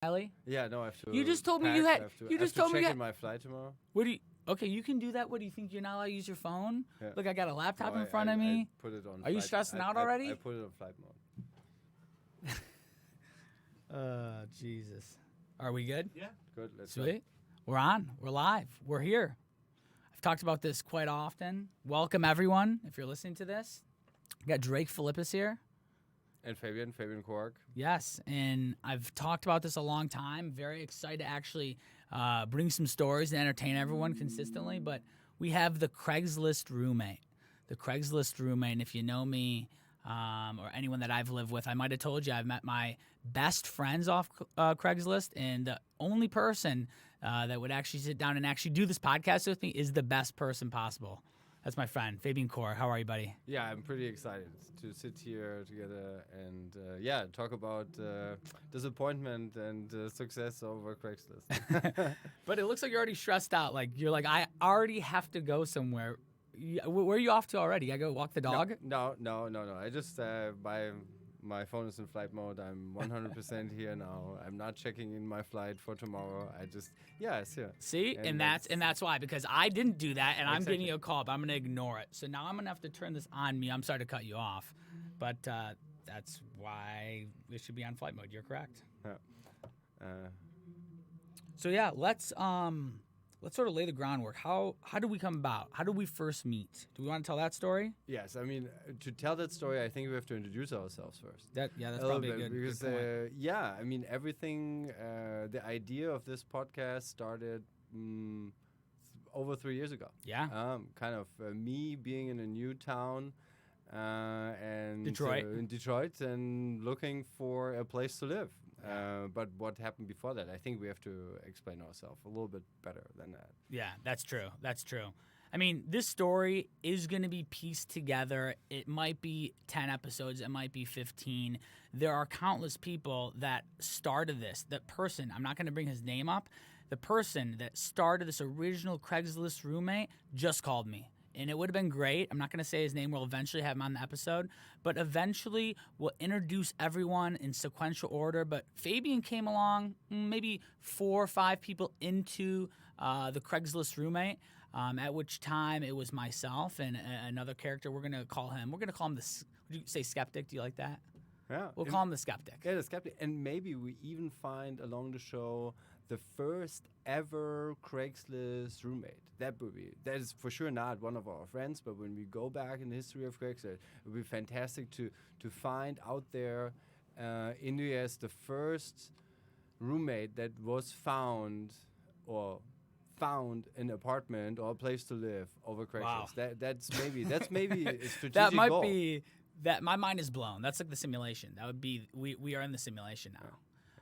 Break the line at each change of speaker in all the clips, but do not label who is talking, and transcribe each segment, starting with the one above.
Ellie?
Yeah, no, I have to.
You just told me
pack,
you had.
I have to,
You
I have
just
to
told me
check
you
in my flight tomorrow.
What do you? Okay, you can do that. What do you think? You're not allowed to use your phone?
Yeah.
Look, I got a laptop
No,
in front of
I
me.
put it on.
Are you
flight.
stressing out already?
I put it on flight mode.
Jesus. Are we good?
Yeah. Good. Let's
Sweet. We're on. We're live. We're here. I've talked about this quite often. Welcome, everyone, if you're listening to this. We got Drake Philippus here.
And Fabian Kork.
Yes, and I've talked about this a long time. Very excited to actually bring some stories and entertain everyone consistently. But we have the Craigslist roommate. The Craigslist roommate, and if you know me or anyone that I've lived with, I might have told you I've met my best friends off Craigslist, and the only person that would actually sit down and actually do this podcast with me is the best person possible. That's my friend, Fabian Kork. How are you, buddy?
Yeah, I'm pretty excited to sit here together and talk about disappointment and success over Craigslist.
But it looks like you're already stressed out. Like you're like, I already have to go somewhere. Where are you off to already? I go walk the dog?
No. I just my phone is in flight mode. I'm 100% here now. I'm not checking in my flight for tomorrow. It's here.
See, and that's why, because I didn't do that, and I'm getting you a call, but I'm gonna ignore it. So now I'm gonna have to turn this on me. I'm sorry to cut you off, but that's why it should be on flight mode. You're correct.
Yeah.
So yeah, let's sort of lay the groundwork. How do we come about? How do we first meet? Do we want to tell that story?
Yes, I mean, to tell that story, I think we have to introduce ourselves first.
That's probably a good
because
point.
I mean, everything. The idea of this podcast started over 3 years ago.
Yeah.
Kind of me being in a new town. And
Detroit.
In Detroit, and looking for a place to live. But what happened before that? I think we have to explain ourselves a little bit better than that.
Yeah, that's true. That's true. I mean, this story is going to be pieced together. It might be 10 episodes. It might be 15. There are countless people that started this. That person, I'm not going to bring his name up. The person that started this original Craigslist roommate just called me. And it would have been great. I'm not going to say his name. We'll eventually have him on the episode. But eventually, we'll introduce everyone in sequential order. But Fabian came along maybe 4 or 5 people into the Craigslist roommate, at which time it was myself and another character. We're going to call him the, would you say skeptic? Do you like that?
Yeah.
We'll call him the skeptic.
Yeah, the skeptic. And maybe we even find along the show the first ever Craigslist roommate. That is for sure not one of our friends, but when we go back in the history of Craigslist, it would be fantastic to find out there in the US the first roommate that was found an apartment or a place to live over Craigslist.
Wow.
That's maybe a strategic
That might
goal.
be that. My mind is blown. That's like the simulation. That would be we are in the simulation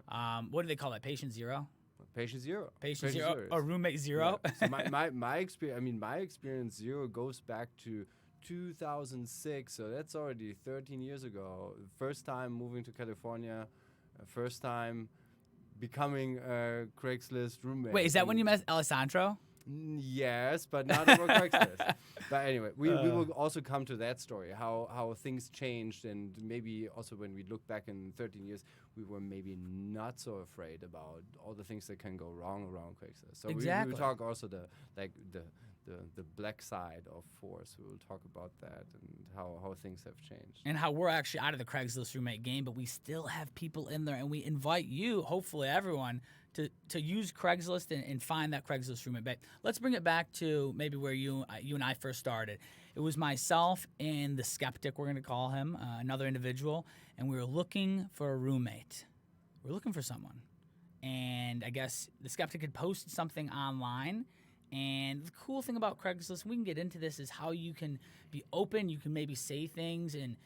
now. What do they call that? Patient zero.
Patient zero.
Patient zero. Or roommate zero.
Yeah. So my experience. I mean, my experience zero goes back to 2006. So that's already 13 years ago. First time moving to California. First time becoming a Craigslist roommate.
Wait, is that when you met Alessandro?
Yes, but not over Craigslist. But anyway, we will also come to that story, how things changed, and maybe also when we look back in 13 years, we were maybe not so afraid about all the things that can go wrong around Craigslist. So
exactly.
we will talk also the black side of Force. We will talk about that and how things have changed.
And how we're actually out of the Craigslist roommate game, but we still have people in there, and we invite you, hopefully everyone, to use Craigslist and find that Craigslist roommate. But let's bring it back to maybe where you and I first started. It was myself and the skeptic, we're going to call him, another individual, and we were looking for a roommate. We were looking for someone. And I guess the skeptic had posted something online. And the cool thing about Craigslist, we can get into this, is how you can be open. You can maybe say things and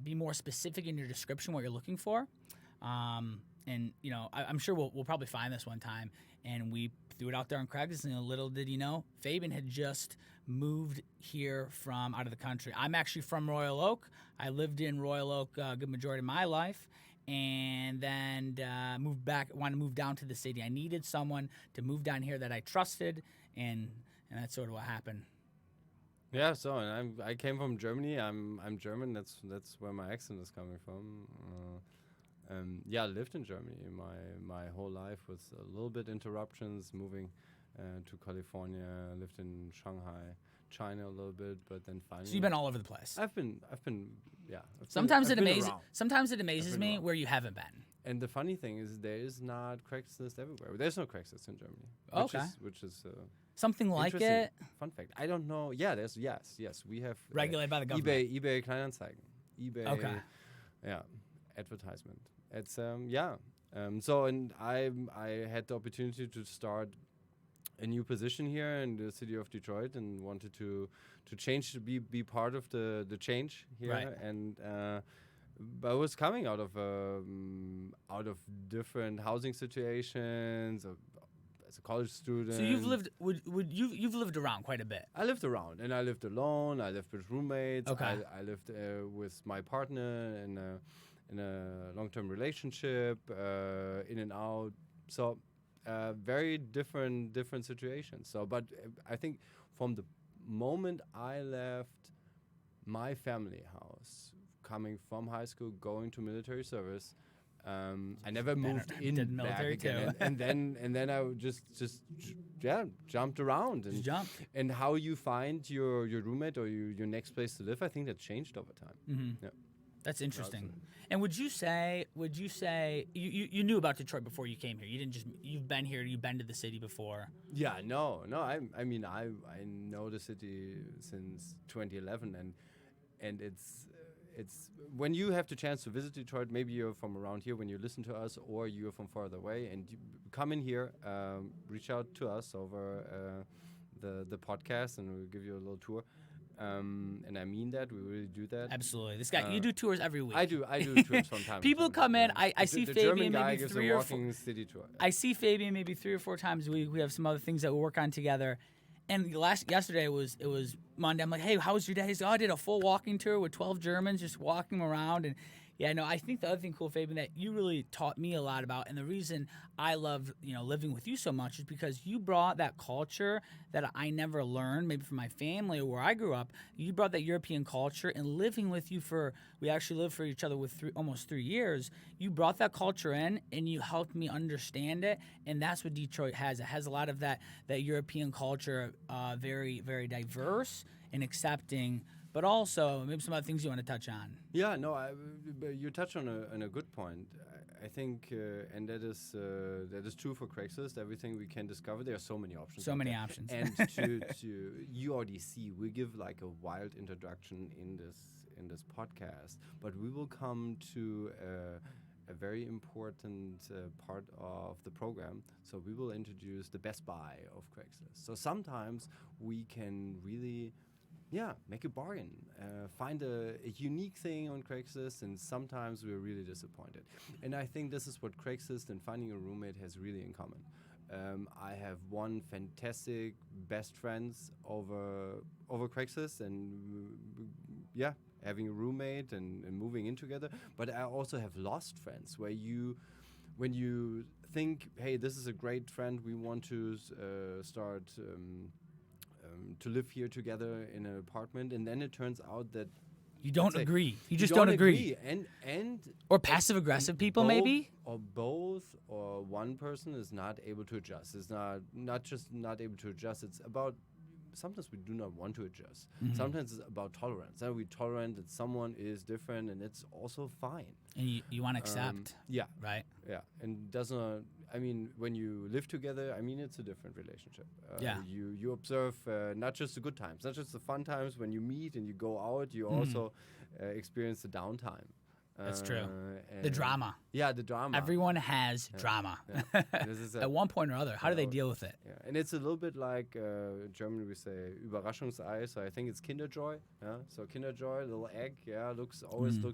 be more specific in your description, what you're looking for. And, you know, I'm sure we'll probably find this one time. And we threw it out there on Craigslist, and little did you know, Fabian had just moved here from out of the country. I'm actually from Royal Oak. I lived in Royal Oak a good majority of my life. And then wanted to move down to the city. I needed someone to move down here that I trusted, and that's sort of what happened.
Yeah, so and I came from Germany. I'm German. That's where my accent is coming from. yeah, lived in Germany my whole life with a little bit interruptions, moving to California, lived in Shanghai, China a little bit, but then finally.
So you've been all over the place.
I've been, yeah.
Sometimes it
I've
amazes
been
me
around.
where you haven't been.
And the funny thing is, there is not Craigslist everywhere. There's no Craigslist in Germany.
Okay.
Which is
Something like
interesting
it.
fun fact. I don't know. Yeah, there's yes. We have
Regulated by the government.
eBay Kleinanzeigen. eBay.
Okay.
Yeah, advertisement. It's yeah. So and I had the opportunity to start a new position here in the city of Detroit and wanted to change, to be part of the change here.
Right.
And but I was coming out of different housing situations as a college student.
So you've lived you've lived around quite a bit.
I lived around, and I lived alone. I lived with roommates.
Okay.
I lived with my partner in a long-term relationship, in and out. So very different situations. So, but I think from the moment I left my family house, coming from high school, going to military service, I never moved in
did
back
military
again,
too.
and then I would just jumped around. And
Just jump.
and how you find your roommate or your next place to live, I think that changed over time.
Mm-hmm.
Yeah.
That's interesting. And would you say you knew about Detroit before you came here? You didn't just you've been here, you've been to the city before.
Yeah, no. I mean, I know the city since 2011, and it's when you have the chance to visit Detroit. Maybe you're from around here when you listen to us, or you're from farther away, and you come in here, reach out to us over the podcast, and we'll give you a little tour. And I mean that, we really do that.
Absolutely. This guy, you do tours every week.
I do tours from time.
People
to time.
come in.
Yeah.
I see
the
Fabian
German guy
maybe
gives
3
a
or 4.
walking city tour.
I see Fabian maybe 3 or 4 times a week. We have some other things that we work on together. And yesterday it was Monday. I'm like, hey, how was your day? He said, I did a full walking tour with 12 Germans, just walking around. And yeah, no, I think the other thing cool, Fabian, that you really taught me a lot about, and the reason I love living with you so much is because you brought that culture that I never learned, maybe from my family or where I grew up. You brought that European culture, and living with you we actually lived for each other with almost 3 years. You brought that culture in, and you helped me understand it, and that's what Detroit has. It has a lot of that European culture, very, very diverse and accepting. But also, maybe some other things you want to touch on.
Yeah, no, you touch on a good point. I think, and that is true for Craigslist. Everything we can discover, there are so many options.
So many options.
And to you already see, we give like a wild introduction in this podcast, but we will come to a very important part of the program. So we will introduce the best buy of Craigslist. So sometimes we can really make a bargain, find a unique thing on Craigslist, and sometimes we're really disappointed. And I think this is what Craigslist and finding a roommate has really in common. I have one fantastic best friends over Craigslist, and having a roommate and moving in together. But I also have lost friends where when you think, hey, this is a great friend, we want to start to live here together in an apartment, and then it turns out that
you don't agree. You just don't agree.
And
or passive aggressive people, maybe,
or both, or one person is not able to adjust. It's not just not able to adjust. It's about sometimes we do not want to adjust. Mm-hmm. Sometimes it's about tolerance. We're tolerant that someone is different, and it's also fine.
And you want to accept.
Yeah.
Right.
Yeah. And doesn't. I mean, when you live together, I mean, it's a different relationship. You observe not just the good times, not just the fun times when you meet and you go out. You also experience the downtime.
That's true. The drama.
Yeah, the drama.
Everyone has drama.
Yeah. This is
at one point or other. How do they deal with it?
Yeah. And it's a little bit like in German we say Überraschungsei. So I think it's Kinderjoy. Yeah. So Kinderjoy, little egg. Yeah, looks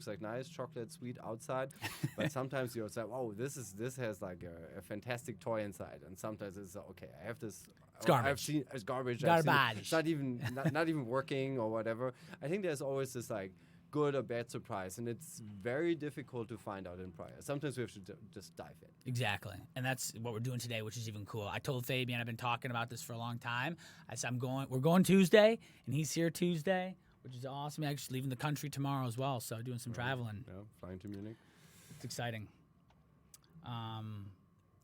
like nice chocolate, sweet outside, but sometimes you're like, oh, this has like a fantastic toy inside, and sometimes it's okay. I have this.
It's garbage.
I've seen it's garbage.
Garbage.
It's not even not even working or whatever. I think there's always this like good or bad surprise, and it's very difficult to find out in prior. Sometimes we have to just dive in.
Exactly, and that's what we're doing today, which is even cool. I told Fabian I've been talking about this for a long time. I said we're going Tuesday, and he's here Tuesday, which is awesome. I'm actually leaving the country tomorrow as well, so doing some traveling.
Yeah, flying to Munich.
It's exciting.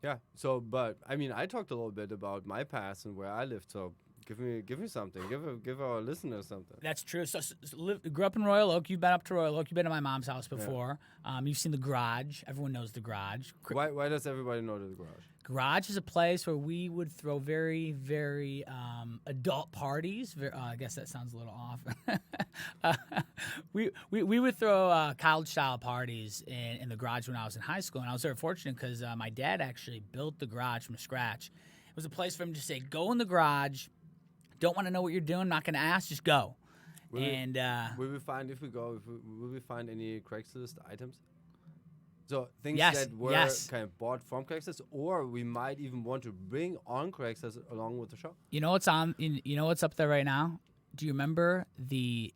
Yeah. So, but I mean, I talked a little bit about my past and where I lived. So, give me something. Give our listeners something.
That's true. So grew up in Royal Oak. You've been up to Royal Oak. You've been to my mom's house before. You've seen the garage. Everyone knows the garage.
Why does everybody know the garage?
Garage is a place where we would throw very, very adult parties. I guess that sounds a little off. We would throw college-style parties in the garage when I was in high school, and I was very fortunate because my dad actually built the garage from scratch. It was a place for him to say, go in the garage. Don't want to know what you're doing. Not going to ask. Just go.
Will we find if we go? Will we find any Craigslist items? So things that were kind of bought from Craigslist, or we might even want to bring on Craigslist along with the show.
You know what's on? You know what's up there right now? Do you remember the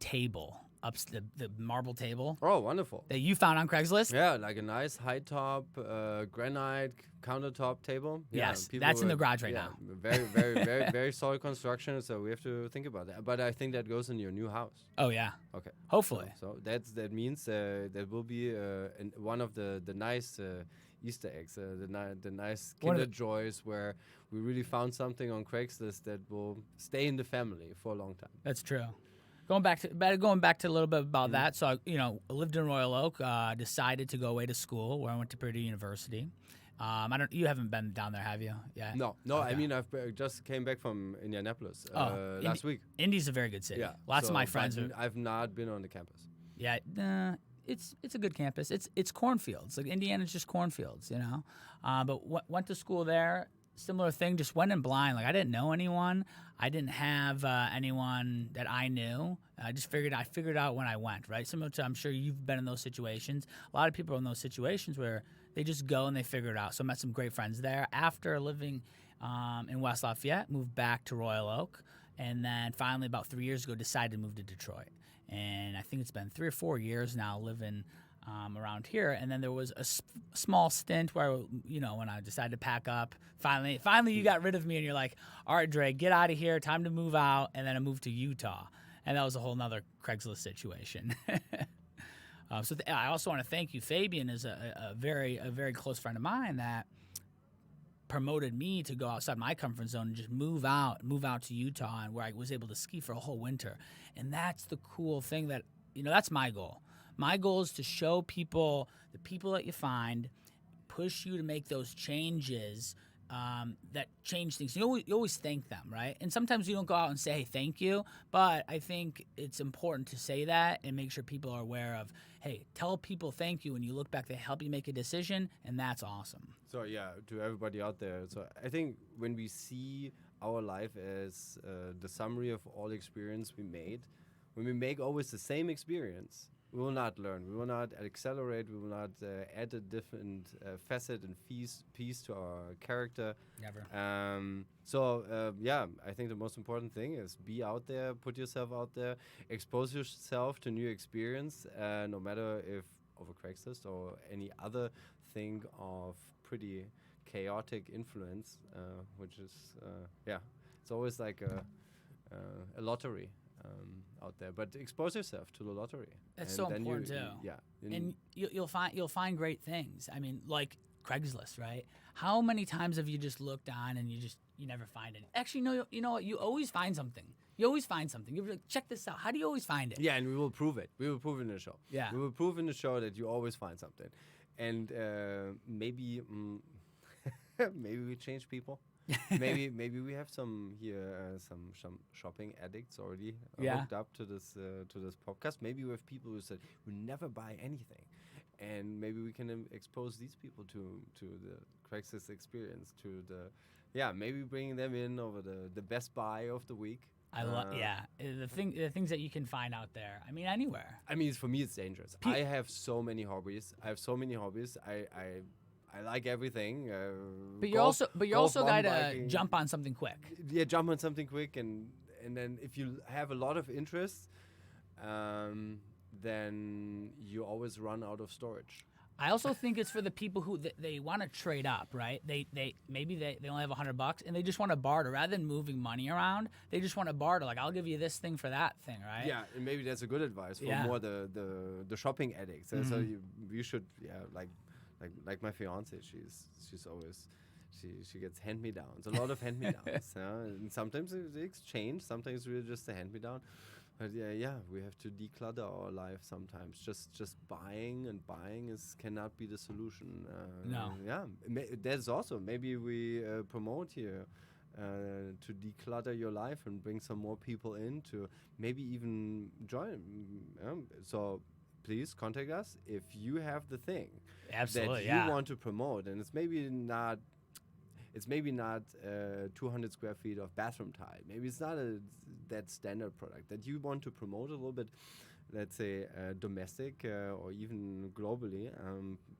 table? The marble table.
Oh, wonderful!
That you found on Craigslist.
Yeah, like a nice high top granite countertop table.
Yes, that's in the garage right now.
Very, very, very, very solid construction. So we have to think about that. But I think that goes in your new house.
Oh yeah.
Okay.
Hopefully.
So that means that will be one of the nice Easter eggs, the nice Kinder Joys where we really found something on Craigslist that will stay in the family for a long time.
That's true. Going back to a little bit about that. So I lived in Royal Oak. Decided to go away to school where I went to Purdue University. You haven't been down there, have you? Yeah.
No. Okay. I mean, I've just came back from Indianapolis last week.
Indy's a very good city.
Yeah.
Lots of my friends
I've not been on the campus.
Yeah. It's a good campus. It's cornfields. Like Indiana's just cornfields, you know. But went to school there. Similar thing. Just went in blind. Like I didn't know anyone. I didn't have anyone that I knew. I figured out when I went. Right. Similar to I'm sure you've been in those situations. A lot of people are in those situations where they just go and they figure it out. So I met some great friends there. After living in West Lafayette, moved back to Royal Oak, and then finally about 3 years ago decided to move to Detroit. And I think it's been 3 or 4 years now living around here. And then there was a small stint where, when I decided to pack up, finally you got rid of me and you're like, all right, Dre, get out of here. Time to move out. And then I moved to Utah. And that was a whole nother Craigslist situation. I also want to thank you. Fabian is a very close friend of mine that promoted me to go outside my comfort zone and just move out to Utah, and where I was able to ski for a whole winter. And that's the cool thing that, that's my goal. My goal is to show people, the people that you find, push you to make those changes that change things. You always thank them, right? And sometimes you don't go out and say, hey, thank you. But I think it's important to say that and make sure people are aware of, hey, tell people thank you when you look back. They help you make a decision, and that's awesome.
So, yeah, to everybody out there. So I think when we see our life as the summary of all experience we made, when we make always the same experience, we will not learn. We will not accelerate. We will not add a different facet and piece to our character.
Never.
I think the most important thing is be out there, put yourself out there, expose yourself to new experience, no matter if over Craigslist or any other thing of pretty chaotic influence, which is, it's always like a lottery. Out there, but expose yourself to the lottery.
That's so important too. And you'll find great things. I mean, like Craigslist, right? How many times have you just looked on and you never find it? Actually, no. You know what? You always find something. You're like, check this out. How do you always find it?
Yeah, and we will prove it. We will prove it in the show.
Yeah,
we will prove in the show that you always find something, and maybe we change people. maybe we have some shopping addicts already hooked up to this podcast. Maybe we have people who said we never buy anything, and maybe we can expose these people to the Craigslist experience. Maybe bringing them in over the Best Buy of the week.
I love the things that you can find out there. I mean, anywhere.
I mean, for me, it's dangerous. I have so many hobbies. I like everything.
But you're also got to jump on something quick.
Yeah, jump on something quick, and then if you have a lot of interest, then you always run out of storage.
I also think it's for the people who they want to trade up, right? They only have $100 and they just want to barter rather than moving money around. They just want to barter, like I'll give you this thing for that thing, right?
Yeah, and maybe that's a good advice for more the shopping addicts. So you should like my fiance. She's always she gets hand-me-downs, a lot of hand-me-downs. And sometimes it's exchange, sometimes we're just a hand-me-down. But yeah, we have to declutter our life sometimes. Just buying cannot be the solution.
No.
Yeah, there's also maybe we promote here to declutter your life and bring some more people in to maybe even join. So please contact us if you have the thing
Absolutely,
that you want to promote, and it's maybe not 200 square feet of bathroom tile. Maybe it's not that standard product that you want to promote a little bit, let's say domestic or even globally.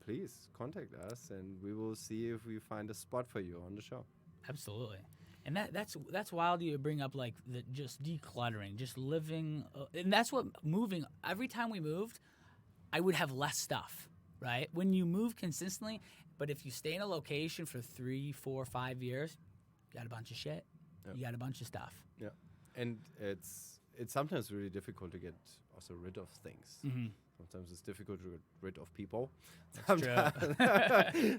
Please contact us, and we will see if we find a spot for you on the show.
Absolutely. And that's wild you bring up, like, the just decluttering, just living. And that's what moving, every time we moved, I would have less stuff, right? When you move consistently, but if you stay in a location for 3, 4, 5 years, you got a bunch of shit.
Yep.
You got a bunch of stuff.
Yeah. And it's sometimes really difficult to get also rid of things.
Mm-hmm.
Sometimes it's difficult to get rid of people.
True.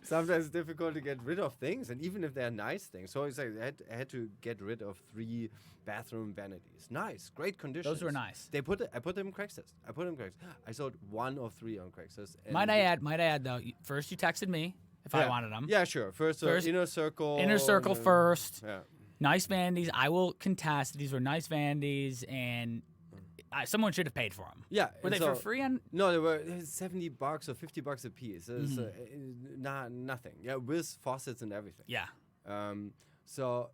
Sometimes it's difficult to get rid of things, and even if they're nice things. So it's like I had to get rid of 3 bathroom vanities. Nice, great condition.
Those were nice.
I put them in Craigslist. I sold 1 or 3 on Craigslist.
Might I add though, first you texted me if I wanted them.
Yeah, sure. First inner circle.
Inner circle first.
Yeah.
Nice vanities. I will contest. These were nice vanities, and someone should have paid for them.
Yeah.
Were they for free?
No, they were $70 or $50 a piece. It's nothing. Yeah, with faucets and everything.
Yeah.
So,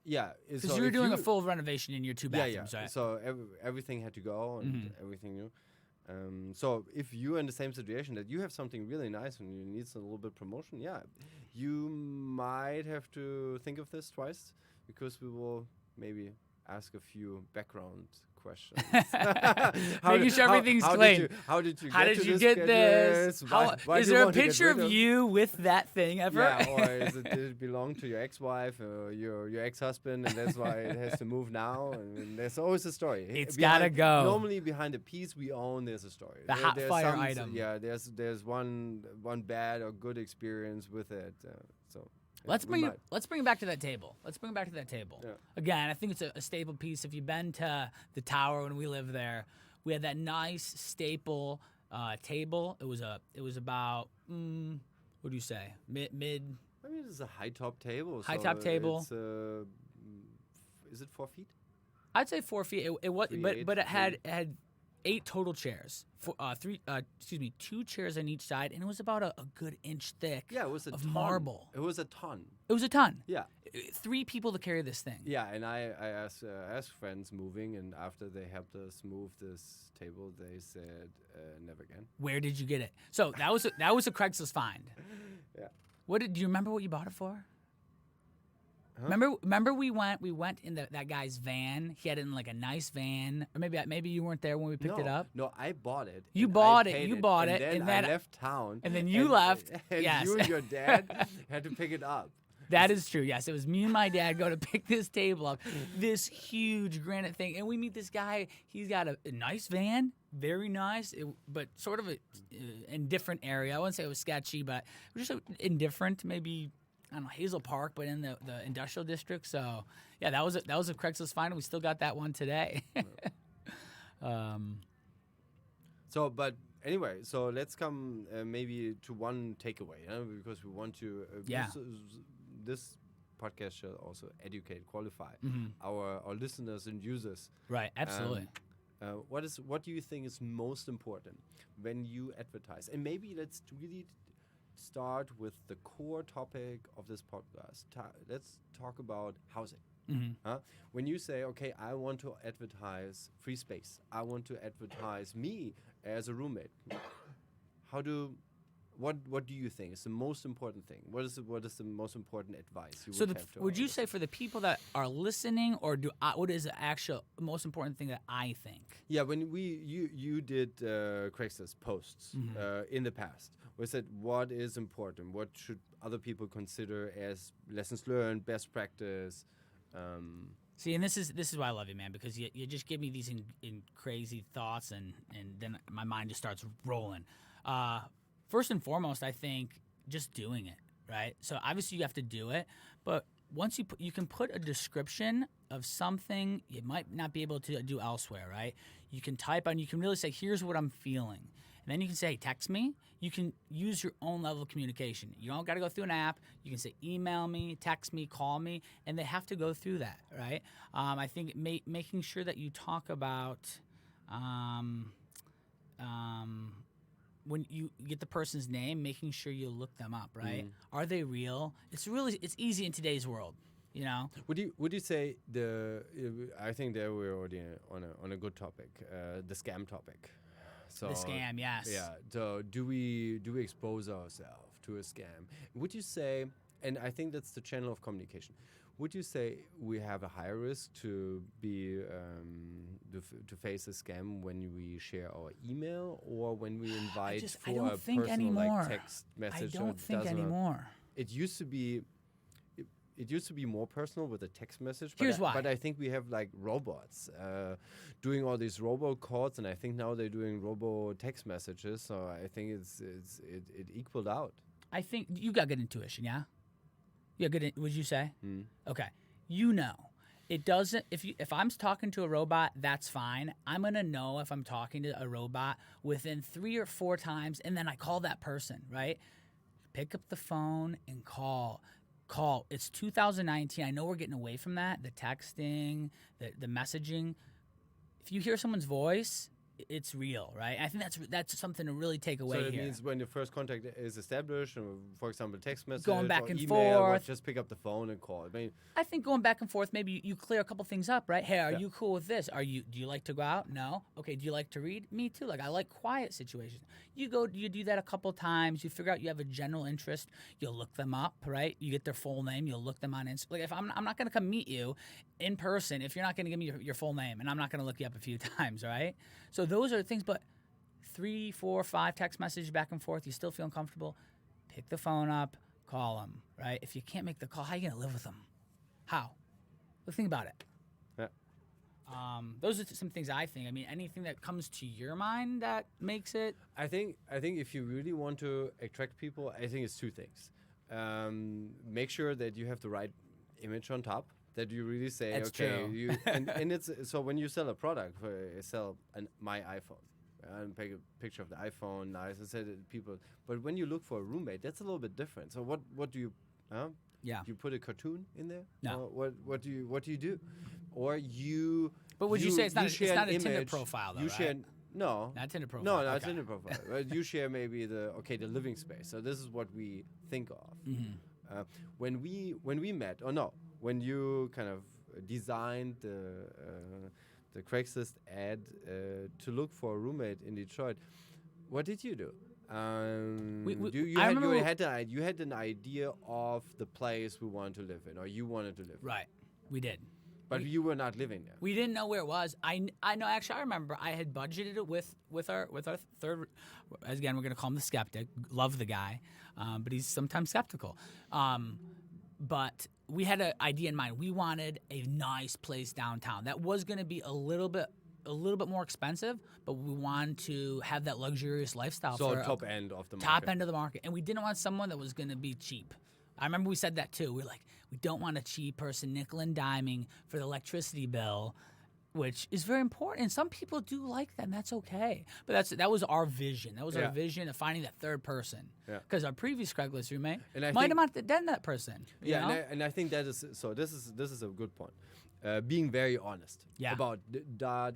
yeah.
Because you were doing a full renovation in your 2 bathrooms, right?
So everything had to go and everything new. So if you're in the same situation that you have something really nice and you need a little bit promotion, you might have to think of this twice, because we will maybe ask a few background questions.
Making sure everything's clean.
How did you
get this?
Why
is
do you
there a
want to get
picture
rid
of you with that thing ever?
Yeah, or did it belong to your ex-wife or your ex-husband, and that's why it has to move now? And there's always a story.
It's gotta go.
Normally, behind a piece we own, there's a story.
The hot fire item.
Yeah, there's one bad or good experience with it. So.
Let's bring it back to that table.
Yeah.
Again, I think it's a staple piece. If you've been to the tower when we lived there, we had that nice staple table. It was about what do you say? Mid.
I mean, it's a high top table.
High top table.
It's, is it 4 feet?
I'd say 4 feet. It was,
3,
but
8,
it had 8 total chairs. 2 chairs on each side, and it was about a good inch thick.
Yeah, it was
of marble.
It was a ton.
It was a ton.
Yeah.
3 people to carry this thing.
Yeah, and I asked friends moving, and after they helped us move this table, they said never again.
Where did you get it? So that was a Craigslist find.
Yeah.
Do you remember what you bought it for?
Huh?
Remember we went in that guy's van. He had it in like a nice van. Or maybe you weren't there when we picked it up.
No, I bought it.
You
and
bought
I
it.
paid
You bought it,
and then I left town.
And then you left.
And
yes.
you and your dad had to pick it up.
That is true. Yes, it was me and my dad go to pick this table up, this huge granite thing, and we meet this guy. He's got a nice van, very nice, but sort of a indifferent area. I wouldn't say it was sketchy, but it was just indifferent. Maybe, I don't know, Hazel Park, but in the industrial district. So yeah, that was a Craigslist find. We still got that one today.
So, but anyway, so let's come maybe to one takeaway, because we want to. This podcast should also educate, qualify our listeners and users.
Right. Absolutely.
What do you think is most important when you advertise? And maybe let's really start with the core topic of this podcast. Let's talk about housing. When you say, okay, I want to advertise free space, I want to advertise me as a roommate, what do you think is the most important thing? What is the most important advice you would have to
would you say for the people that are listening, or what is the actual most important thing that I think?
Yeah, when you did Craigslist posts in the past, we said what is important, what should other people consider as lessons learned, best practice.
See, and this is why I love you, man, because you just give me these in crazy thoughts, and then my mind just starts rolling. first and foremost, I think just doing it, right? So obviously you have to do it, but once you can put a description of something you might not be able to do elsewhere, right? You can type on, you can really say, here's what I'm feeling. And then you can say, hey, text me. You can use your own level of communication. You don't got to go through an app. You can say, email me, text me, call me, and they have to go through that, right? I think making sure that you talk about when you get the person's name, making sure you look them up, right? Are they real? It's easy in today's world, you know.
Would you say I think that we're already on a good topic, the scam topic. So
The scam, yes.
Yeah. So do we expose ourselves to a scam? Would you say, and I think that's the channel of communication. Would you say we have a higher risk to be to face a scam when we share our email or when we invite
I don't
a
think
personal
anymore.
text message?
I don't think anymore.
It used to be. It used to be more personal with a text message.
Here's why.
But I think we have like robots doing all these robocalls, and I think now they're doing robo text messages. So I think it equaled out.
I think you got good intuition, yeah? You got good, would you say? Okay. You know. It doesn't, if I'm talking to a robot, that's fine. I'm going to know if I'm talking to a robot within 3 or 4 times, and then I call that person, right? Pick up the phone and call. It's 2019. I know we're getting away from that, the texting, the messaging. If you hear someone's voice, it's real, right? I think that's something to really take away
So it
here.
means when the first contact is established, for example, text message,
Going back
or
and
email, or
forth.
just pick up the phone and call. I mean,
I think going back and forth, maybe you clear a couple things up, right? Hey, are
Yeah.
you cool with this? Do you like to go out? No. Okay, do you like to read? Me too. Like I like quiet situations. You do that a couple times. You figure out you have a general interest. You'll look them up, right? You get their full name. You'll look them on Instagram. Like if I'm not going to come meet you in person if you're not going to give me your full name, and I'm not going to look you up a few times, right? So those are things, but 3, 4, 5 text messages back and forth, you still feeling comfortable, pick the phone up, call them, right? If you can't make the call, how are you going to live with them? How? Well, think about it.
Yeah.
Those are some things I think. I mean, anything that comes to your mind that makes it...
I think if you really want to attract people, I think it's 2 things. Make sure that you have the right image on top. That you really say,
That's
okay,
true.
and it's so when you sell a product, sell my iPhone, and take a picture of the iPhone, nice. I said people, but when you look for a roommate, that's a little bit different. So what do you?
Yeah.
You put a cartoon in there?
No.
Or what do you do? Or you?
But would you say it's not
share
a
an
Tinder
image,
profile, though,
you
right?
share. No.
Not Tinder profile.
No, not
okay.
Tinder profile. You share maybe the living space. So this is what we think of. When we met, or no, when you kind of designed the Craigslist ad to look for a roommate in Detroit, what did you do? You had an idea of the place we wanted to live in, or you wanted to live in.
Right. We did.
But you were not living there.
We didn't know where it was. I know. Actually, I remember I had budgeted it with our third. Again, we're gonna call him the skeptic. Love the guy, but he's sometimes skeptical. But we had an idea in mind. We wanted a nice place downtown that was gonna be a little bit more expensive, but we wanted to have that luxurious lifestyle.
So
for
top end of the market.
Top end of the market, and we didn't want someone that was gonna be cheap. I remember we said that too. We're like, we don't want a cheap person nickel and diming for the electricity bill, which is very important. And some people do like that, and that's okay. But that was our vision. That was our vision of finding that third person.
Yeah.
Because our previous Craigslist roommate
And I
might
think-
have not done that person. you know?
And I think that is so. This is a good point. Being very honest about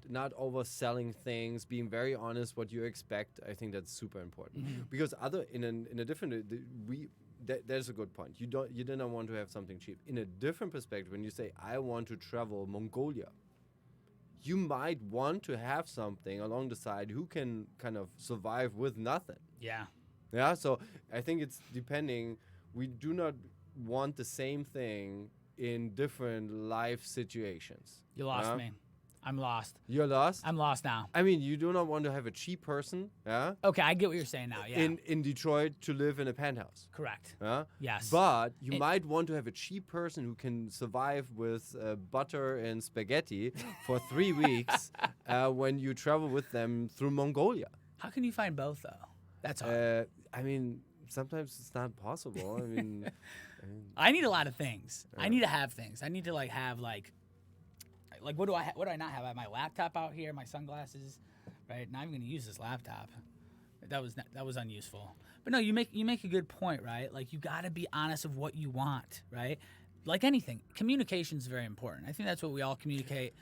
not overselling things, being very honest what you expect. I think that's super important because in a different there's a good point. You don't want to have something cheap. In a different perspective, when you say I want to travel Mongolia, you might want to have something along the side who can kind of survive with nothing.
Yeah.
Yeah. So I think it's depending. We do not want the same thing in different life situations.
You lost me. I'm lost.
You're lost?
I'm lost now.
I mean, you do not want to have a cheap person,
Okay, I get what you're saying now. Yeah.
in Detroit to live in a penthouse.
Correct.
Yeah?
Yes.
But you might want to have a cheap person who can survive with butter and spaghetti for 3 weeks when you travel with them through Mongolia.
How can you find both though? That's hard.
I mean, sometimes it's not possible.
I need a lot of things. I need to have things. I need to have what do what do I not have? I have my laptop out here, my sunglasses, right? Not even going to use this laptop. That was unuseful. But no, you make a good point, right? Like, you got to be honest of what you want, right? Like anything, communication is very important. I think that's what we all communicate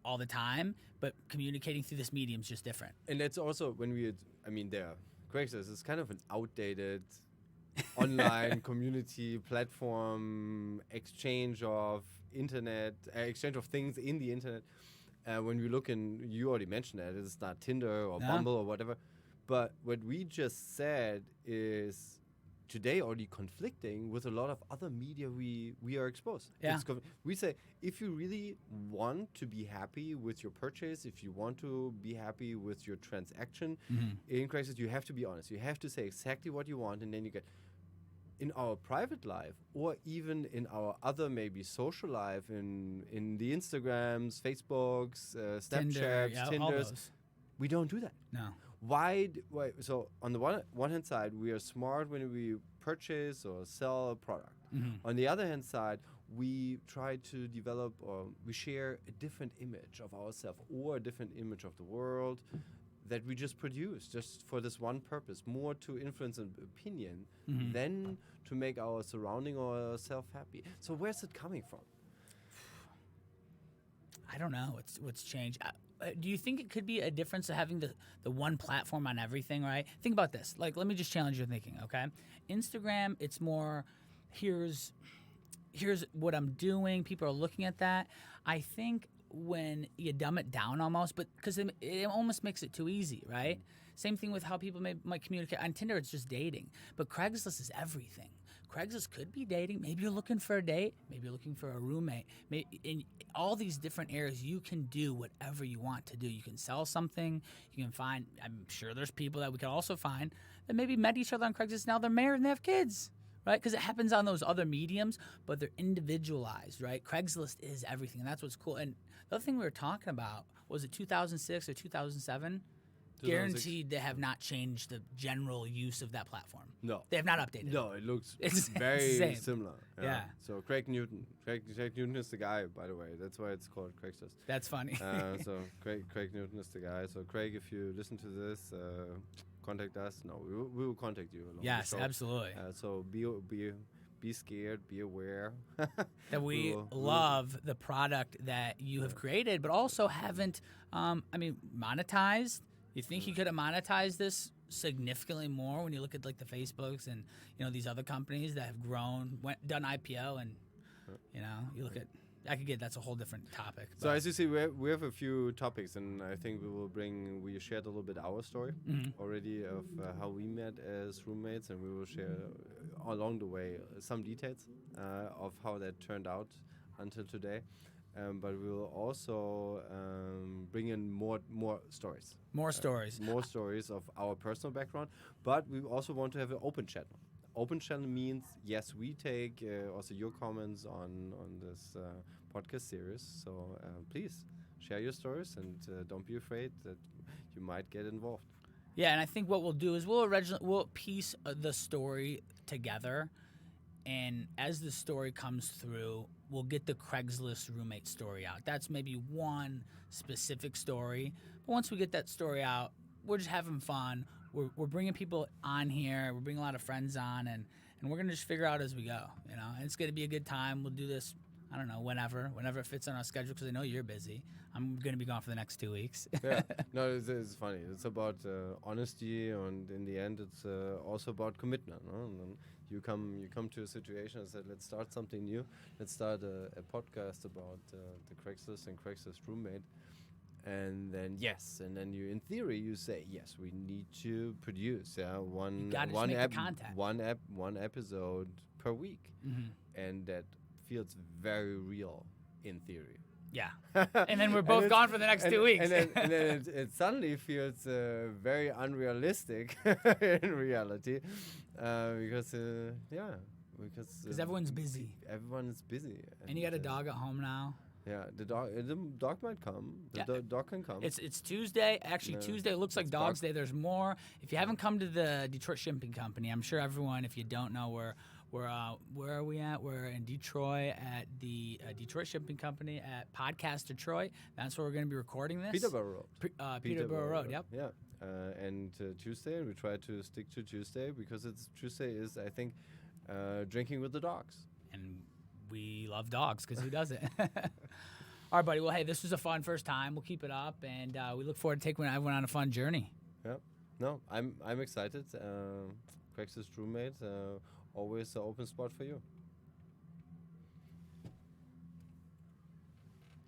all the time, but communicating through this medium is just different.
And that's also when Craigslist is kind of an outdated online community platform, exchange of things in the internet. When we look you already mentioned that it's not Tinder or Bumble or whatever. But what we just said is today already conflicting with a lot of other media we are exposed.
Yeah.
We say, if you really want to be happy with your purchase, if you want to be happy with your transaction in Craigslist, you have to be honest. You have to say exactly what you want, and then you get in our private life, or even in our other maybe social life, in the Instagrams, Facebooks, Snapchats, Tinders, we don't do that.
No.
Why? So on the one hand side, we are smart when we purchase or sell a product. On the other hand side, we try to develop or we share a different image of ourselves or a different image of the world that we just produce just for this one purpose, more to influence an opinion than to make our surrounding or ourselves happy. So where's it coming from?
I don't know. What's changed? Do you think it could be a difference of having the one platform on everything, right? Think about this. Like, let me just challenge your thinking, okay? Instagram, it's more, here's what I'm doing. People are looking at that. I think when you dumb it down almost, but because it almost makes it too easy, right? Same thing with how people might communicate. On Tinder, it's just dating. But Craigslist is everything. Craigslist could be dating. Maybe you're looking for a date. Maybe you're looking for a roommate. In all these different areas, you can do whatever you want to do. You can sell something. You can find, I'm sure there's people that we can also find that maybe met each other on Craigslist. Now they're married and they have kids, right? Because it happens on those other mediums, but they're individualized, right? Craigslist is everything, and that's what's cool. And the other thing we were talking about, was it 2006 or 2007? Guaranteed they have not changed the general use of that platform.
No.
They have not updated.
No, it looks
it's
very similar.
Yeah.
So Craig Newton is the guy, by the way. That's why it's called Craigslist.
That's funny.
So Craig Newton is the guy. So Craig, if you listen to this, contact us. No, we will contact you along
yes,
the show.
Absolutely.
So be scared, be aware.
that we love the product that you have created, but also haven't, monetized. You think you could have monetized this significantly more when you look at like the Facebooks and these other companies that have grown, done IPO, and you look at that's a whole different topic.
So as you see, we have a few topics, and I think we shared a little bit our story already of how we met as roommates, and we will share along the way some details of how that turned out until today. But we will also bring in more stories. More stories of our personal background. But we also want to have an open channel. Open channel means, yes, we take also your comments on this podcast series. So please share your stories, and don't be afraid that you might get involved.
Yeah, and I think what we'll do is we'll piece the story together. And as the story comes through, we'll get the Craigslist roommate story out. That's maybe one specific story. But once we get that story out, we're just having fun. We're bringing people on here. We're bringing a lot of friends on, and we're going to just figure out as we go. And it's going to be a good time. We'll do this, I don't know, whenever it fits on our schedule, because I know you're busy. I'm going to be gone for the next 2 weeks.
Yeah, no, it's funny. It's about honesty, and in the end, it's also about commitment. No? And then you come to a situation and say, let's start something new. Let's start a podcast about the Craigslist and Craigslist roommate. And then you, in theory, you say, yes, we need to produce one episode per week, and that feels very real in theory.
Yeah, and then we're both gone for the next 2 weeks.
And then it suddenly feels very unrealistic in reality, because
everyone's busy.
Everyone is busy.
And you got a dog at home now.
Yeah, the dog might come. The dog can come.
It's Tuesday. Actually,
No,
Tuesday looks like
it's
Dog's
dog-
Day. There's more. If you haven't come to the Detroit Shipping Company, I'm sure everyone, if you don't know, where are we at? We're in Detroit at the Detroit Shipping Company at Podcast Detroit. That's where we're going to be recording this.
Peterborough Road.
Peterborough Road. Yep.
Yeah. And Tuesday, we try to stick to Tuesday because Tuesday is, I think, drinking with the dogs.
And we love dogs because who doesn't? All right, buddy. Well, hey, this was a fun first time. We'll keep it up, and we look forward to taking everyone on a fun journey.
Yeah. No, I'm excited. Craigslist roommate, always an open spot for you.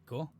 Cool.